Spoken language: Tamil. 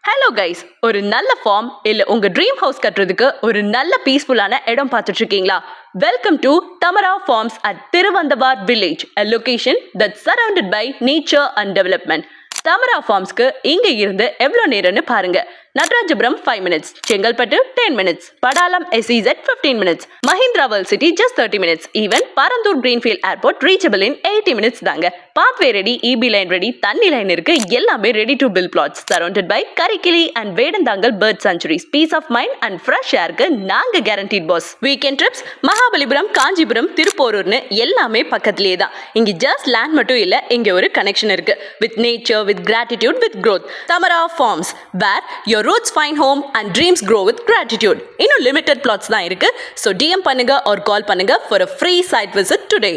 ஹலோ கைஸ், ஒரு நல்ல ஃபார்ம் இல்ல உங்க ட்ரீம் ஹவுஸ் கட்டுறதுக்கு ஒரு நல்ல பீஸ்ஃபுல்லான இடம் பார்த்துட்டு இருக்கீங்களா? Welcome to Tamara farms at Thiruvandavar village, a location that's surrounded by nature and development. Tamara ஃபார்ம்ஸ்க்கு இங்க இருந்து எவ்வளவு நேரம்னு பாருங்க. Natarajapuram 5 minutes, Chengalpattu 10 minutes, Padalam SEZ 15 minutes, Mahindra world city just 30 minutes, even Parandur greenfield airport reachable in 80 minutes தாங்க. Pathway ready, EB line ready, தண்ணி லைன் இருக்கு, எல்லாமே ready to build plots, surrounded by Karikili and Vedanthangal bird sanctuaries. Peace of mind and fresh ஏருக்கு நாங்க guaranteed boss. Weekend trips Mahabalipuram, Kanchipuram, திருப்போரூர்னு எல்லாமே பக்கத்திலேயே தான். இங்க ஜஸ்ட் லேண்ட் மட்டும் இல்ல, இங்க ஒரு கனெக்ஷன் இருக்கு with nature, with gratitude, with growth. Tamara Farms, where your roots find home and dreams grow with gratitude. இன்னும் limited plots தான் இருக்கு. So DM பண்ணுங்க or call பண்ணுங்க for a free site visit today.